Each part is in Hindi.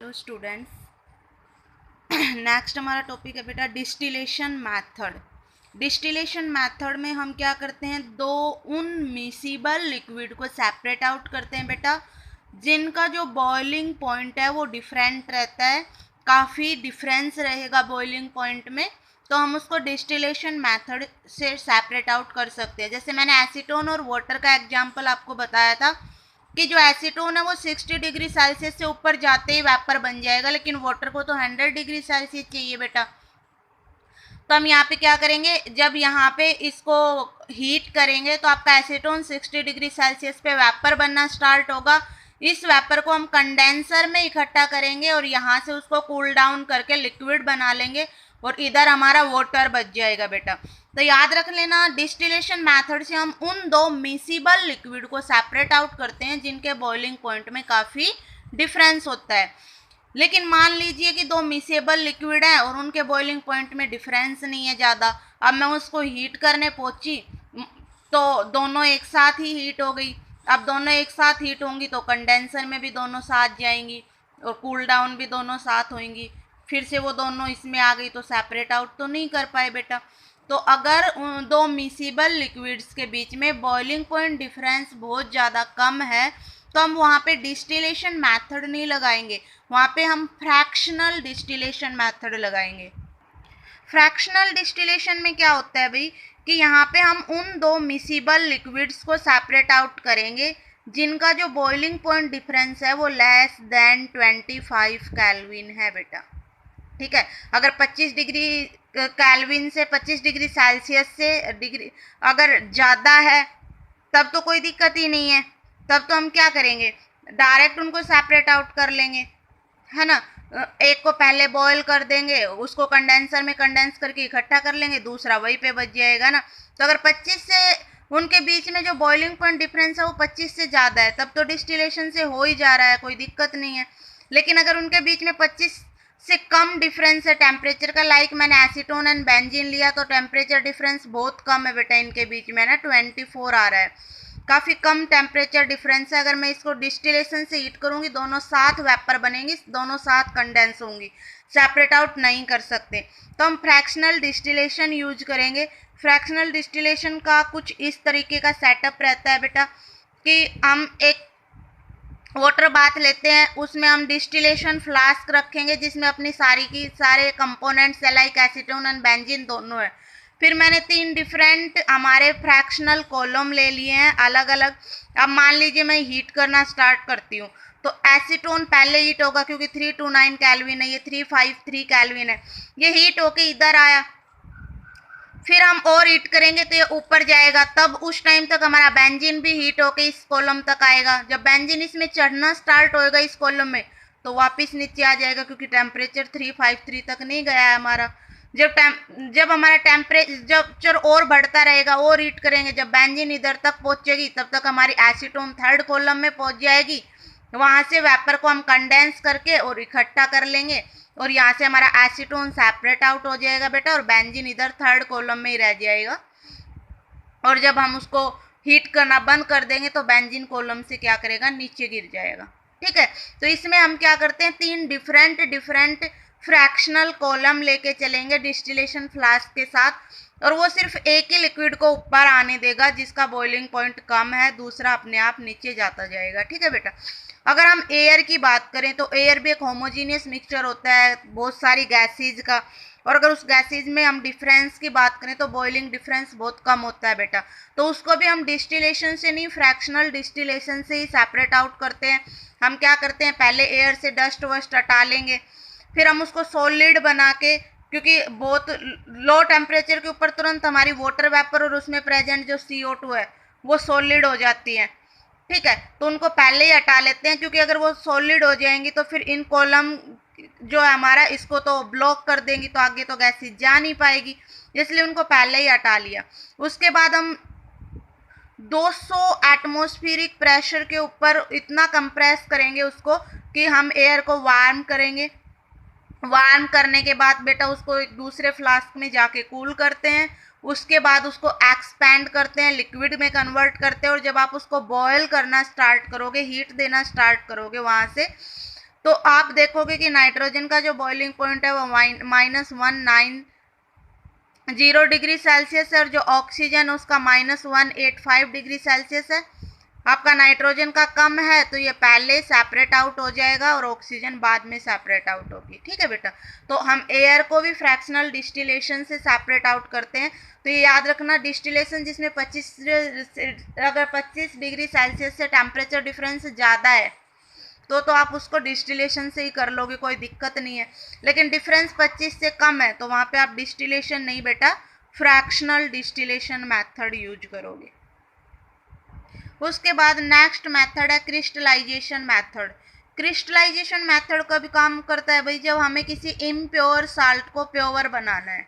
To students. नेक्स्ट हमारा टॉपिक है बेटा डिस्टिलेशन मेथड। डिस्टिलेशन मेथड में हम क्या करते हैं, दो उन मिसिबल लिक्विड को सेपरेट आउट करते हैं बेटा, जिनका जो बॉइलिंग पॉइंट है वो डिफरेंट रहता है, काफ़ी डिफरेंस रहेगा बॉइलिंग पॉइंट में, तो हम उसको डिस्टिलेशन मेथड से सेपरेट आउट कर सकते हैं। जैसे मैंने एसीटोन और वाटर का एग्जांपल आपको बताया था कि जो एसीटोन है वो 60 डिग्री सेल्सियस से ऊपर जाते ही वेपर बन जाएगा, लेकिन वाटर को तो 100 डिग्री सेल्सियस चाहिए बेटा। तो हम यहाँ पे क्या करेंगे, जब यहाँ पे इसको हीट करेंगे तो आपका एसीटोन 60 डिग्री सेल्सियस पे वेपर बनना स्टार्ट होगा। इस वेपर को हम कंडेंसर में इकट्ठा करेंगे और यहाँ से उसको कूल डाउन करके लिक्विड बना लेंगे और इधर हमारा वाटर बच जाएगा बेटा। तो याद रख लेना, डिस्टिलेशन मेथड से हम उन दो मिसिबल लिक्विड को सेपरेट आउट करते हैं जिनके बॉइलिंग पॉइंट में काफ़ी डिफरेंस होता है। लेकिन मान लीजिए कि दो मिसेबल लिक्विड हैं और उनके बॉइलिंग पॉइंट में डिफरेंस नहीं है ज़्यादा, अब मैं उसको हीट करने पहुंची तो दोनों एक साथ ही हीट हो गई। अब दोनों एक साथ हीट होंगी तो कंडेंसर में भी दोनों साथ जाएंगी और कूल डाउन भी दोनों साथ होंगी, फिर से वो दोनों इसमें आ गई तो सेपरेट आउट तो नहीं कर पाए बेटा। तो अगर उन दो मिसिबल लिक्विड्स के बीच में बॉइलिंग पॉइंट डिफरेंस बहुत ज़्यादा कम है तो हम वहाँ पे डिस्टिलेशन मेथड नहीं लगाएंगे, वहाँ पे हम फ्रैक्शनल डिस्टिलेशन मेथड लगाएंगे। फ्रैक्शनल डिस्टिलेशन में क्या होता है भाई कि यहाँ पे हम उन दो मिसिबल लिक्विड्स को सेपरेट आउट करेंगे जिनका जो बॉइलिंग पॉइंट डिफरेंस है वो लेस देन 25 केल्विन है बेटा। ठीक है, अगर 25 डिग्री केल्विन से 25 डिग्री सेल्सियस से डिग्री अगर ज़्यादा है तब तो कोई दिक्कत ही नहीं है, तब तो हम क्या करेंगे, डायरेक्ट उनको सेपरेट आउट कर लेंगे, है ना। एक को पहले बॉईल कर देंगे, उसको कंडेंसर में कंडेंस करके इकट्ठा कर लेंगे, दूसरा वहीं पे बच जाएगा ना। तो अगर 25 से उनके बीच में जो बॉइलिंग पॉइंट डिफरेंस है वो 25 से ज़्यादा है तब तो डिस्टिलेशन से हो ही जा रहा है, कोई दिक्कत नहीं है। लेकिन अगर उनके बीच में 25 से कम डिफरेंस है टेम्परेचर का, लाइक मैंने एसीटोन एंड बेंजीन लिया तो टेम्परेचर डिफरेंस बहुत कम है बेटा इनके बीच में ना, 24 आ रहा है, काफ़ी कम टेम्परेचर डिफरेंस है। अगर मैं इसको डिस्टिलेशन से हीट करूँगी दोनों साथ वेपर बनेंगी, दोनों साथ कंडेंस होंगी, सेपरेट आउट नहीं कर सकते, तो हम फ्रैक्शनल डिस्टिलेशन यूज करेंगे। फ्रैक्शनल डिस्टिलेशन का कुछ इस तरीके का सेटअप रहता है बेटा कि हम एक वाटर बाथ लेते हैं, उसमें हम डिस्टिलेशन फ्लास्क रखेंगे जिसमें अपनी सारे कंपोनेंट्स है, लाइक एसीटोन एंड बेंजीन दोनों है। फिर मैंने 3 डिफरेंट हमारे फ्रैक्शनल कॉलम ले लिए हैं अलग अलग। अब मान लीजिए मैं हीट करना स्टार्ट करती हूँ तो एसीटोन पहले हीट होगा क्योंकि 329 केल्विन है, ये 353 केल्विन है, ये हीट होके इधर आया, फिर हम और हीट करेंगे तो ये ऊपर जाएगा, तब उस टाइम तक हमारा बेंजीन भी हीट होके इस कॉलम तक आएगा। जब बेंजीन इसमें चढ़ना स्टार्ट होएगा इस कॉलम में तो वापस नीचे आ जाएगा क्योंकि टेम्परेचर 353 तक नहीं गया है हमारा। जब हमारा टेम्परेचर और बढ़ता रहेगा और हीट करेंगे, जब बेंजीन इधर तक पहुंचेगी तब तक हमारी एसीटोन थर्ड कॉलम में पहुंच जाएगी, वहां से वेपर को हम कंडेंस करके और इकट्ठा कर लेंगे और यहाँ से हमारा एसीटोन सेपरेट आउट हो जाएगा बेटा और बेंजीन इधर थर्ड कॉलम में ही रह जाएगा। और जब हम उसको हीट करना बंद कर देंगे तो बेंजीन कॉलम से क्या करेगा, नीचे गिर जाएगा। ठीक है, तो इसमें हम क्या करते हैं, 3 डिफरेंट फ्रैक्शनल कॉलम लेके चलेंगे डिस्टिलेशन फ्लास्क के साथ और वो सिर्फ एक ही लिक्विड को ऊपर आने देगा जिसका बॉइलिंग पॉइंट कम है, दूसरा अपने आप नीचे जाता जाएगा। ठीक है बेटा, अगर हम एयर की बात करें तो एयर भी एक होमोजीनियस मिक्सचर होता है बहुत सारी गैसेज का, और अगर उस गैसेज में हम डिफरेंस की बात करें तो बॉइलिंग डिफरेंस बहुत कम होता है बेटा, तो उसको भी हम डिस्टिलेशन से नहीं फ्रैक्शनल डिस्टिलेशन से ही सेपरेट आउट करते हैं। हम क्या करते हैं, पहले एयर से डस्ट वस्ट हटा लेंगे, फिर हम उसको सॉलिड बना के, क्योंकि बहुत लो टेम्परेचर के ऊपर तुरंत हमारी वाटर वेपर और उसमें प्रेजेंट जो CO2 है वो सॉलिड हो जाती है। ठीक है, तो उनको पहले ही हटा लेते हैं क्योंकि अगर वो सॉलिड हो जाएंगी तो फिर इन कॉलम जो है हमारा इसको तो ब्लॉक कर देंगी तो आगे तो गैस जा नहीं पाएगी, इसलिए उनको पहले ही हटा लिया। उसके बाद हम 200 एटमॉस्फेरिक प्रेशर के ऊपर इतना कंप्रेस करेंगे उसको कि हम एयर को वार्म करेंगे। वार्म करने के बाद बेटा उसको एक दूसरे फ्लास्क में जाके कूल करते हैं, उसके बाद उसको एक्सपैंड करते हैं, लिक्विड में कन्वर्ट करते हैं और जब आप उसको बॉयल करना स्टार्ट करोगे, हीट देना स्टार्ट करोगे वहाँ से, तो आप देखोगे कि नाइट्रोजन का जो बॉइलिंग पॉइंट है वो -190 डिग्री सेल्सियस है, और जो ऑक्सीजन उसका -185 डिग्री सेल्सियस है। आपका नाइट्रोजन का कम है तो ये पहले सेपरेट आउट हो जाएगा और ऑक्सीजन बाद में सेपरेट आउट होगी। ठीक है बेटा, तो हम एयर को भी फ्रैक्शनल डिस्टिलेशन से सेपरेट आउट करते हैं। तो ये याद रखना, डिस्टिलेशन जिसमें 25 डिग्री सेल्सियस से टेम्परेचर डिफरेंस ज़्यादा है तो आप उसको डिस्टिलेशन से ही कर लोगे, कोई दिक्कत नहीं है। लेकिन डिफरेंस 25 से कम है तो वहाँ पे आप डिस्टिलेशन नहीं बेटा, फ्रैक्शनल डिस्टिलेशन मेथड यूज करोगे। उसके बाद नेक्स्ट मेथड है क्रिस्टलाइजेशन मेथड। क्रिस्टलाइजेशन मेथड कभी काम करता है भाई जब हमें किसी इम्प्योर साल्ट को प्योर बनाना है।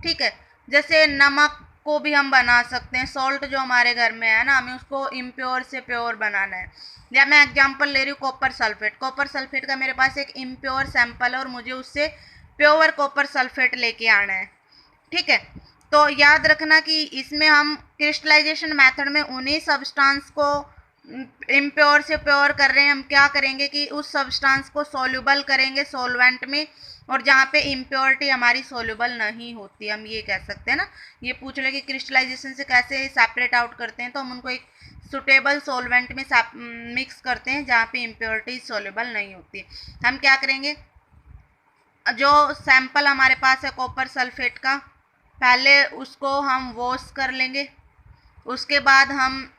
ठीक है, जैसे नमक को भी हम बना सकते हैं, सॉल्ट जो हमारे घर में है ना, हमें उसको इम्प्योर से प्योर बनाना है। या मैं एग्जांपल ले रही हूँ कॉपर सल्फेट। कॉपर सल्फेट का मेरे पास एक इम्प्योर सैंपल है और मुझे उससे प्योर कॉपर सल्फेट लेके आना है। ठीक है, तो याद रखना कि इसमें हम क्रिस्टलाइजेशन मेथड में उन्हीं सब्सटेंस को इम्प्योर से प्योर कर रहे हैं। हम क्या करेंगे कि उस सब्सटेंस को सॉल्युबल करेंगे सॉल्वेंट में, और जहाँ पे इम्प्योरिटी हमारी सॉल्युबल नहीं होती, हम ये कह सकते हैं ना। ये पूछ ले कि क्रिस्टलाइजेशन से कैसे सेपरेट आउट करते हैं, तो हम उनको एक सुटेबल सॉल्वेंट में मिक्स करते हैं जहाँ पे इम्प्योरिटी सॉल्युबल नहीं होती। हम क्या करेंगे, जो सैंपल हमारे पास है कॉपर सल्फेट का, पहले उसको हम वॉश कर लेंगे। उसके बाद हम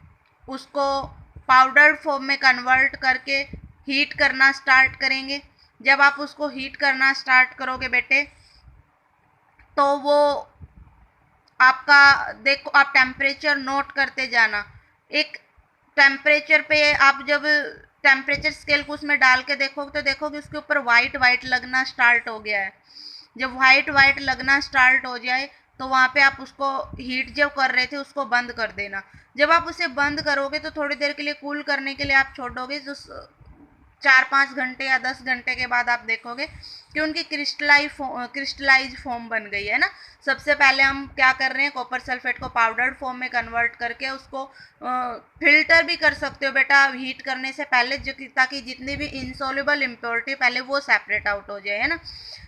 उसको पाउडर फॉर्म में कन्वर्ट करके हीट करना स्टार्ट करेंगे। जब आप उसको हीट करना स्टार्ट करोगे बेटे तो वो आपका, देखो आप टेम्परेचर नोट करते जाना। एक टेम्परेचर पे आप जब टेम्परेचर स्केल को उसमें डाल के देखोगे तो देखोगे उसके ऊपर वाइट वाइट लगना स्टार्ट हो गया है। जब वाइट वाइट लगना स्टार्ट हो जाए तो वहाँ पे आप उसको हीट जब कर रहे थे उसको बंद कर देना। जब आप उसे बंद करोगे तो थोड़ी देर के लिए कूल करने के लिए आप छोड़ोगे, जो 4-5 घंटे या 10 घंटे के बाद आप देखोगे कि उनकी क्रिस्टलाइज फॉर्म बन गई है ना। सबसे पहले हम क्या कर रहे हैं, कॉपर सल्फेट को पाउडर्ड फॉर्म में कन्वर्ट करके उसको फिल्टर भी कर सकते हो बेटा हीट करने से पहले, जो ताकि जितनी भी इनसॉल्युबल इम्प्योरिटी पहले वो सेपरेट आउट हो जाए, है ना।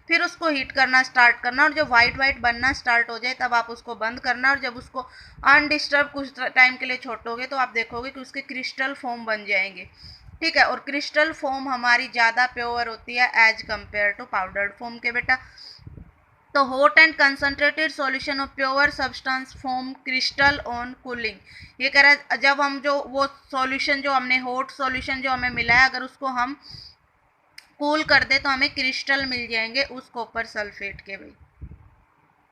फिर उसको हीट करना स्टार्ट करना और जब वाइट वाइट बनना स्टार्ट हो जाए तब आप उसको बंद करना, और जब उसको अनडिस्टर्ब कुछ टाइम के लिए छोड़ोगे तो आप देखोगे कि उसके क्रिस्टल फॉर्म बन जाएंगे। ठीक है, और क्रिस्टल फॉर्म हमारी ज़्यादा प्योर होती है as compare to powdered form के बेटा। तो hot and concentrated solution of pure substance form crystal on cooling. ये कह रहा है जब हम जो वो सॉल्यूशन जो हमने हॉट सॉल्यूशन जो हमें मिला है अगर उसको हम कूल कर दे तो हमें क्रिस्टल मिल जाएंगे उस कॉपर सल्फेट के भाई।